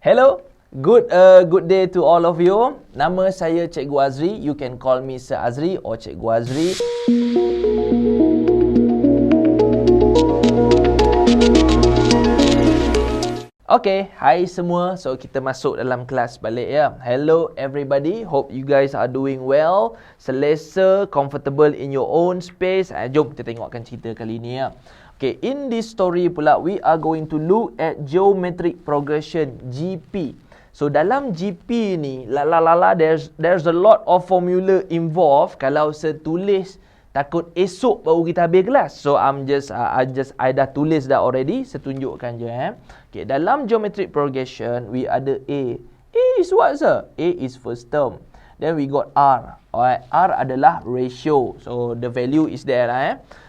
Hello, good day to all of you. Nama saya Cikgu Azri. You can call me Sir Azri or Cikgu Azri. Okay, hai semua. So kita masuk dalam kelas balik ya. Hello everybody. Hope you guys are doing well. Selesa, comfortable in your own space. Jom kita tengokkan cerita kali ni ya. Okay, in this story pula we are going to look at geometric progression GP. So dalam GP ni there's a lot of formula involved. Kalau saya tulis takut esok baru kita habis kelas. So I dah tulis dah already. Saya tunjukkan je Okay, dalam geometric progression we ada A. A is what sir? A is first term. Then we got R. Alright, R adalah ratio. So the value is there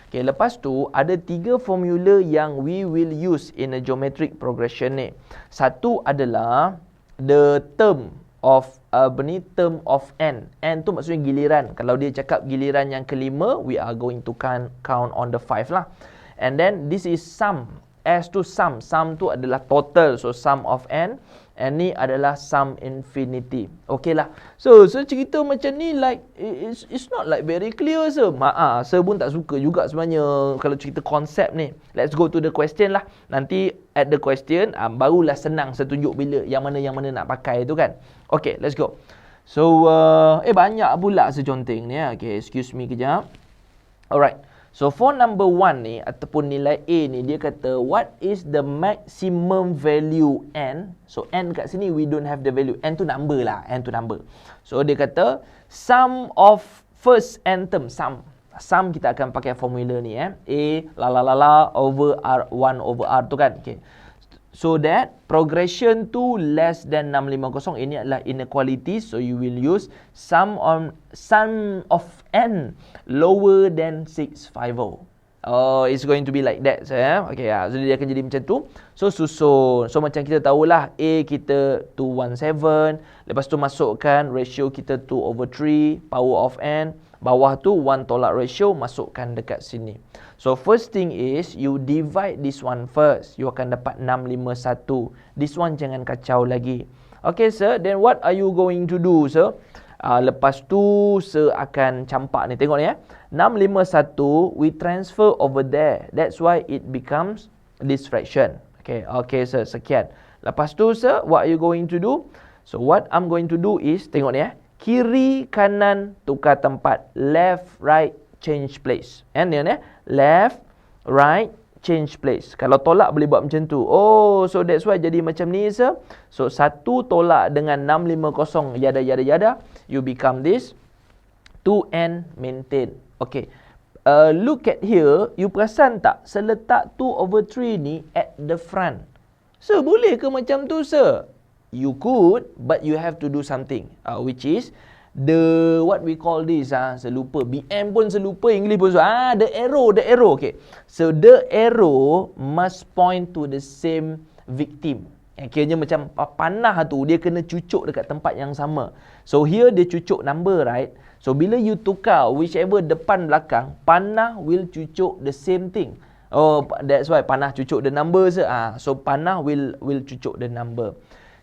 Okay, lepas tu ada 3 formula yang we will use in a geometric progression ni. Satu adalah the term of term of n. N tu maksudnya giliran. Kalau dia cakap giliran yang kelima, we are going to count on the 5 lah. And then this is sum. S tu sum. Sum tu adalah total. So sum of n. And ni adalah sum infinity. Okay lah. So cerita macam ni like it's not like very clear sir. Maaf, saya pun tak suka juga sebenarnya kalau cerita konsep ni. Let's go to the question lah. Nanti at the question barulah senang saya tunjuk bila yang mana nak pakai tu kan. Okay, let's go. So banyak pula seconteng ni Okay, excuse me kejap. Alright. So for number 1 ni ataupun nilai A ni dia kata what is the maximum value n. So n kat sini we don't have the value. N tu number lah. N tu number. So dia kata sum of first n term. Sum kita akan pakai formula ni A over R1 over R tu kan. Okay. So that progression tu less than 650. Ini adalah inequality. So you will use sum of n lower than 650. Oh, it's going to be like that. Okay, so dia akan jadi macam tu. So susun. So macam kita tahulah A kita 217. Lepas tu masukkan ratio kita 2 over 3. Power of n. Bawah tu 1 tolak ratio. Masukkan dekat sini. So first thing is you divide this one first. You akan dapat 651. This one jangan kacau lagi. Okay sir, then what are you going to do sir? Lepas tu saya akan campak ni. Tengok ni 651 we transfer over there. That's why it becomes this fraction. Okay sir, sekian. Lepas tu sir, what are you going to do? So what I'm going to do is, tengok ni kiri kanan tukar tempat. Left right change place. And ni left right change place. Kalau tolak boleh buat macam tu. Oh, so that's why jadi macam ni sir. So 1 tolak dengan 650 yada. You become this 2n maintain. Okay. Look at here. You perasan tak? Saya letak 2 over 3 ni at the front. Sir, boleh ke macam tu sir? You could, but you have to do something. Which is what we call this saya lupa, BM pun saya lupa, English pun the arrow. Okay, so the arrow must point to the same victim. Kiranya macam panah tu dia kena cucuk dekat tempat yang sama. So here dia cucuk number, right? So bila you tukar whichever depan belakang, panah will cucuk the same thing. Oh, that's why panah cucuk the number so panah will cucuk the number.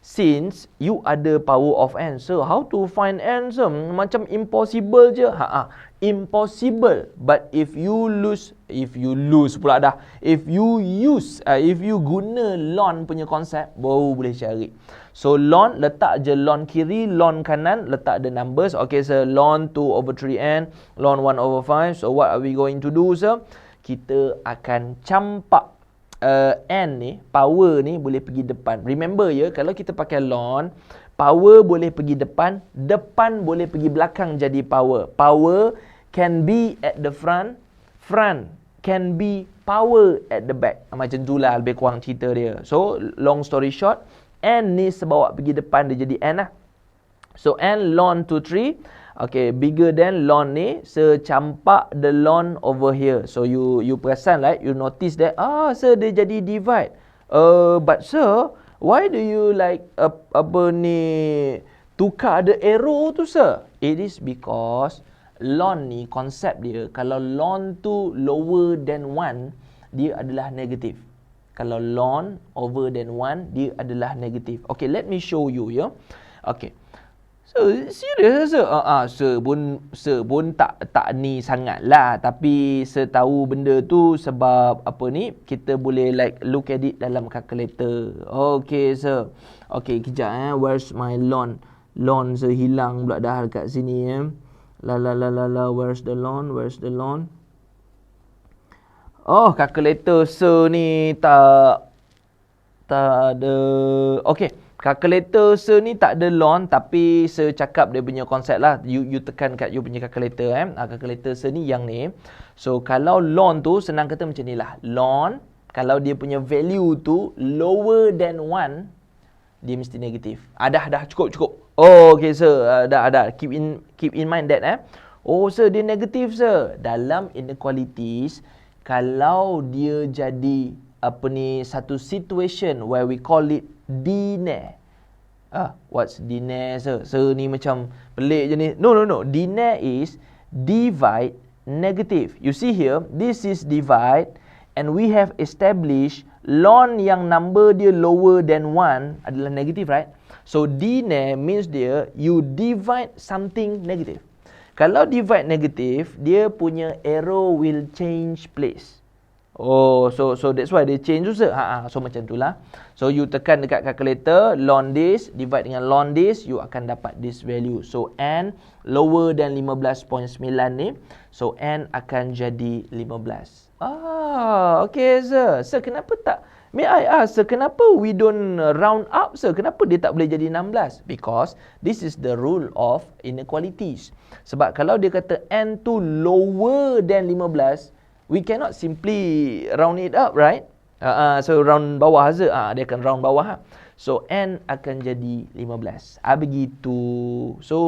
Since you ada power of n, so how to find n sir? Macam impossible je. Impossible. But if you guna ln punya konsep, baru boleh cari. So ln, letak je ln kiri, ln kanan, letak the numbers. Okay sir, ln 2 over 3n, ln 1 over 5. So what are we going to do sir? Kita akan campak n ni, power ni boleh pergi depan. Remember ya, kalau kita pakai ln, power boleh pergi depan, depan boleh pergi belakang jadi power. Power can be at the front, front can be power at the back. Macam tu lah lebih kurang cerita dia. So long story short, n ni sebawa pergi depan dia jadi n lah. So n ln to 3. Okay, bigger than ln ni, secampak the ln over here. So you perasan right? You notice that sir dia jadi divide. But sir, why do you like tukar the arrow tu sir? It is because ln ni konsep dia kalau ln tu lower than 1, dia adalah negative. Kalau ln over than 1, dia adalah negatif. Okay, let me show you ya. Okay. So, serius pun tak ni sangat lah. Tapi tahu benda tu sebab apa ni, kita boleh like look at it dalam calculator. Okay, okay, kejap where's my ln? Ln hilang pula dah dekat sini where's the ln? Oh, calculator ni tak ada. Okay, calculator ni tak ada ln, tapi cakap dia punya konsep lah. You tekan kat you punya calculator calculator ni yang ni. So kalau ln tu senang kata macam ni lah. Ln kalau dia punya value tu lower than 1, dia mesti negatif. Dah cukup. Oh, okay sir. Dah. Keep in mind that Oh sir, dia negatif sir. Dalam inequalities, kalau dia jadi satu situation where we call it diner. What's diner sir? Sir ni macam pelik je ni. No. Diner is divide negative. You see here, this is divide and we have established ln yang number dia lower than 1 adalah negative, right? So diner means you divide something negative. Kalau divide negative, dia punya arrow will change place. Oh, so that's why dia change tu. So macam itulah. So you tekan dekat calculator, ln this divide dengan ln this, you akan dapat this value. So n lower than 15.9 ni, so n akan jadi 15. Okay sir. Sir, kenapa tak, may I ask sir, kenapa we don't round up sir? Kenapa dia tak boleh jadi 16? Because this is the rule of inequalities. Sebab kalau dia kata n tu lower than 15, we cannot simply round it up, right? So round bawah saja. Dia akan round bawah. So n akan jadi 15. Begitu. So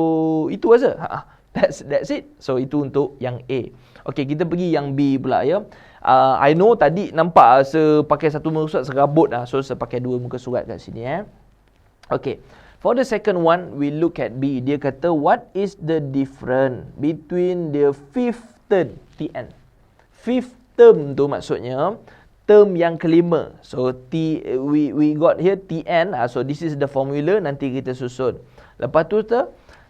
itu saja. That's it. So itu untuk yang A. Okay, kita pergi yang B pula ya. I know tadi nampak pakai satu muka surat serabut so saya pakai dua muka surat kat sini Okay. For the second one, we look at B. Dia kata, what is the difference between the fifth term, Tn? Fifth term tu maksudnya term yang kelima. So we got here Tn. So this is the formula, nanti kita susun. Lepas tu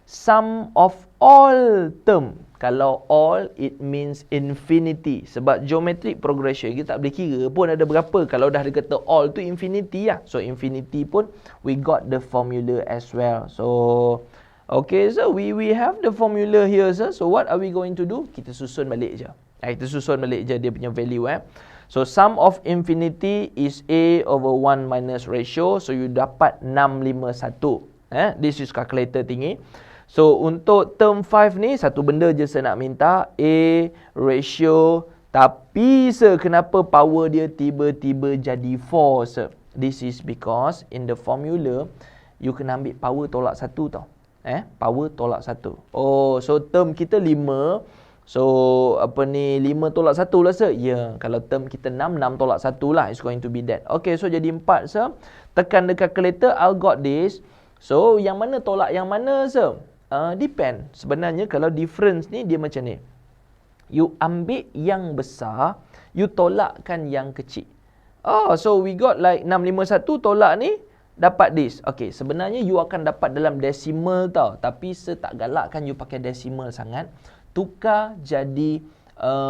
sum of all term. Kalau all, it means infinity. Sebab geometric progression, kita tak boleh kira pun ada berapa. Kalau dah dia kata all tu infinity lah. So infinity pun, we got the formula as well. So, okay, so we have the formula here, sir. So what are we going to do? Kita susun balik je. Kita susun balik je dia punya value. So sum of infinity is A over 1 minus ratio. So you dapat 651. This is calculator tinggi. So untuk term 5 ni, satu benda je saya nak minta, A ratio, tapi kenapa power dia tiba-tiba jadi 4 sir? This is because in the formula, you kena ambil power tolak 1 tau. Power tolak 1. Oh, so term kita 5. So, 5 tolak 1 lah sir? Ya, kalau term kita 6 tolak 1 lah. It's going to be that. Okay, so jadi 4 sir. Tekan the calculator, I got this. So, yang mana tolak yang mana sir? Depend. Sebenarnya kalau difference ni dia macam ni. You ambil yang besar, you tolakkan yang kecil. So we got like 651 tolak ni, dapat this. Okay, sebenarnya you akan dapat dalam decimal tau. Tapi tak galakkan you pakai decimal sangat. Tukar jadi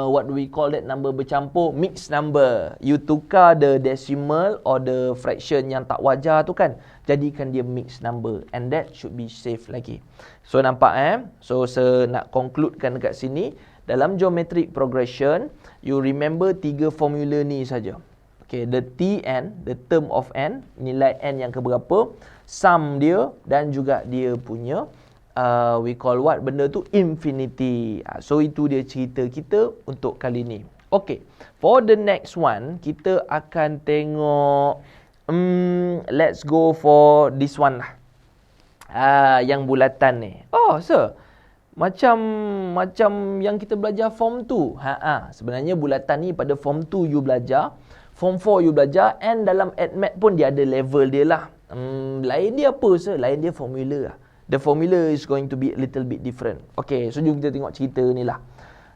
what we call that number bercampur, mixed number. You tukar the decimal or the fraction yang tak wajar tu kan, jadikan dia mixed number, and that should be safe lagi. So nampak So saya nak concludekan dekat sini, dalam geometric progression, you remember 3 formula ni saja. Okay, the Tn, the term of n, nilai n yang keberapa, sum dia dan juga dia punya we call what benda tu, infinity. So itu dia cerita kita untuk kali ni. Okay, for the next one, kita akan tengok let's go for this one lah. Yang bulatan ni. Oh, sir. Macam yang kita belajar form 2. Sebenarnya bulatan ni pada form 2 you belajar, form 4 you belajar, and dalam ADMAT pun dia ada level dia lah. Lain dia apa, sir? Lain dia formula lah. The formula is going to be a little bit different. Okay, so jom kita tengok cerita ni lah.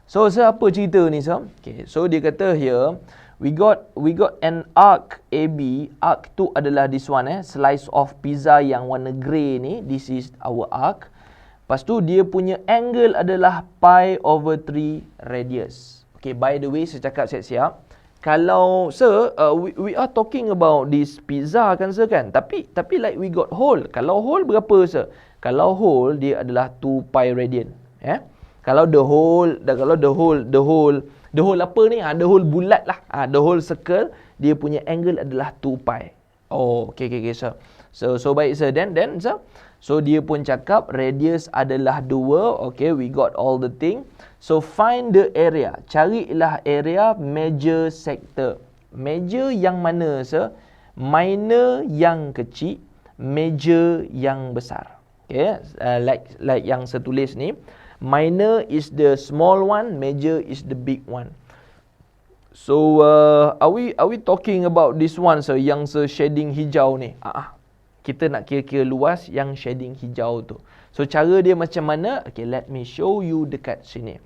So, sir, apa cerita ni, sir? Okay, so dia kata here, we got an arc AB. Arc tu adalah this one slice of pizza yang warna grey ni. This is our arc. Lepas tu dia punya angle adalah pi over 3 radius. Okay, by the way, saya cakap siap-siap. Kalau sir, we are talking about this pizza kan sir kan? Tapi like we got hole. Kalau hole berapa sir? Kalau hole dia adalah 2 pi radian. Kalau the hole apa ni? The hole bulat lah. The hole circle, dia punya angle adalah 2 pi. Oh, okay sir. So baik sir. Then sir. So dia pun cakap radius adalah 2. Okay, we got all the thing. So find the area. Carilah area major sector. Major yang mana sir? Minor yang kecil, major yang besar. Okay, like yang saya tulis ni. Minor is the small one, major is the big one. So are we talking about this one sir, yang shading hijau ni? Kita nak kira-kira luas yang shading hijau tu. So cara dia macam mana? Okay, let me show you dekat sini.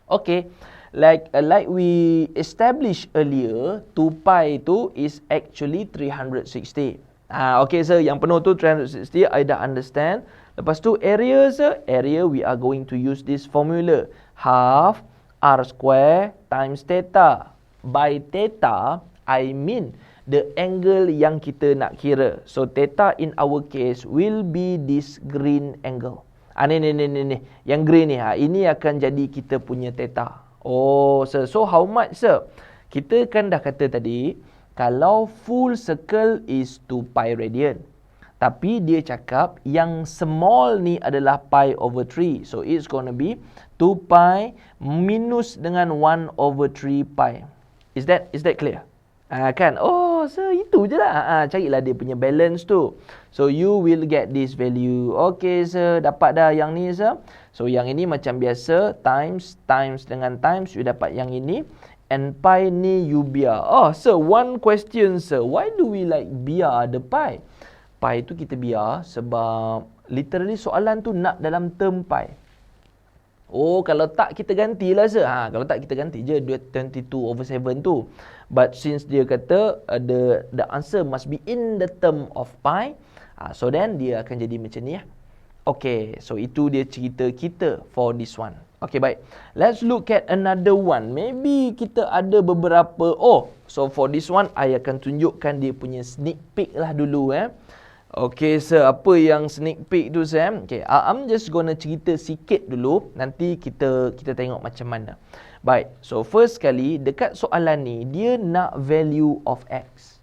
Okay, like we established earlier, 2 pi tu is actually 360. Okay sir, yang penuh tu 360, I dah understand. Lepas tu area sir, area we are going to use this formula. Half r square times theta. By theta, I mean the angle yang kita nak kira. So theta in our case will be this green angle. Ni. Yang green ni. Ini akan jadi kita punya theta. Oh sir, so how much sir? Kita kan dah kata tadi, kalau full circle is 2 pi radian. Tapi dia cakap yang small ni adalah pi over 3. So it's gonna be 2 pi minus dengan 1 over 3 pi. Is that clear? Kan? Oh, so itu je lah. Carilah dia punya balance tu. So you will get this value. Okay sir, dapat dah yang ni sir. So yang ini macam biasa, times dengan times, you dapat yang ini. And pi ni you biar. Oh sir, one question sir. Why do we like biar the pi? Pi tu kita biar sebab literally soalan tu nak dalam term pi. Oh, kalau tak kita gantilah sir. Kalau tak kita ganti je 22 over 7 tu. But since dia kata the answer must be in the term of pi, so then dia akan jadi macam ni . Okay, so itu dia cerita kita for this one. Okay, baik. Let's look at another one. Maybe kita ada beberapa. So for this one, I akan tunjukkan dia punya sneak peek lah dulu . Okay sir, apa yang sneak peek tu sir? Okay, I'm just gonna cerita sikit dulu. Nanti kita tengok macam mana. Baik, so first kali dekat soalan ni, dia nak value of x.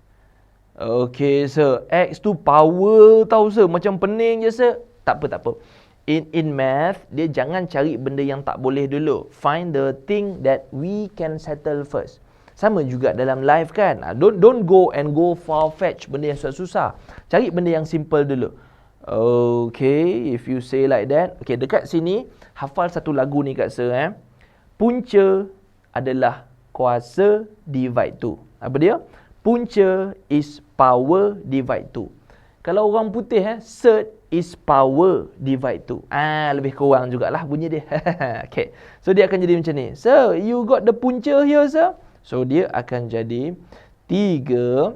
Okay sir, x tu power tau sir. Macam pening je sir. Tak apa. In math, dia jangan cari benda yang tak boleh dulu. Find the thing that we can settle first. Sama juga dalam life kan. Don't go far fetch benda yang susah-susah. Cari benda yang simple dulu. Okay, if you say like that. Okay, dekat sini hafal satu lagu ni kat sir . Punca adalah kuasa divide 2. Apa dia? Punca is power divide 2. Kalau orang putih cert is power divide 2. Lebih kurang jugalah bunyi dia. Okay. So dia akan jadi macam ni. Sir, you got the punca here sir? So dia akan jadi 3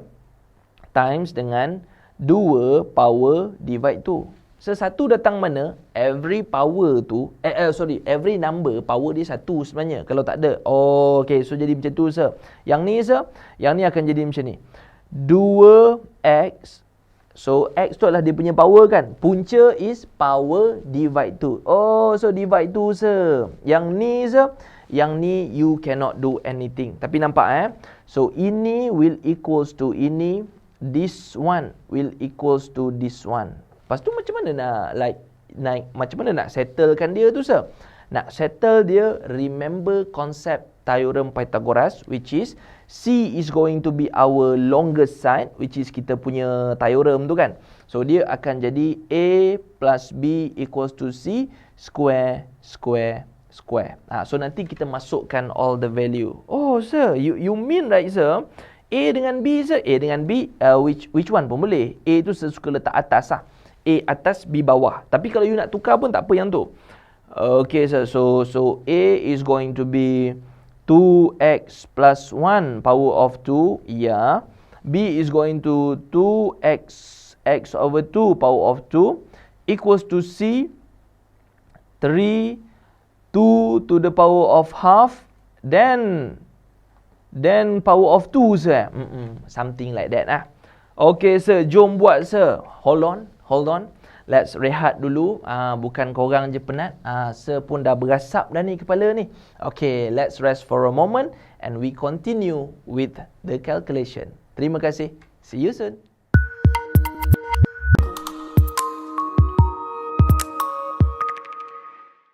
times dengan 2 power divide 2. So satu datang mana? Every power tu, every number power dia 1 sebenarnya. Kalau tak ada. Okay, so jadi macam tu sir. Yang ni sir, yang ni akan jadi macam ni. 2x. So x tu adalah dia punya power kan. Punca is power divide 2. So divide 2 sir. Yang ni sir, yang ni you cannot do anything. Tapi nampak so ini will equals to ini, this one will equals to this one. Lepas tu macam mana nak macam mana nak settlekan dia tu sir? Nak settle dia, remember concept theorem Pythagoras, which is C is going to be our longest side, which is kita punya theorem tu kan. So dia akan jadi A plus B equals to C square. So nanti kita masukkan all the value. Oh sir, you mean right sir? A dengan B sir? A dengan B, which one pun boleh. A tu sesuka letak atas lah. A atas, B bawah. Tapi kalau you nak tukar pun tak apa yang tu. Okay sir, so A is going to be 2x plus 1 power of 2. Yeah. B is going to 2x over 2 power of 2 equals to C 3 2 to the power of half then power of 2 sir. Something like that lah. Okay sir, jom buat sir. Hold on. Let's rehat dulu. Bukan korang je penat. Sir pun dah berasap dah ni kepala ni. Okay, let's rest for a moment and we continue with the calculation. Terima kasih. See you soon.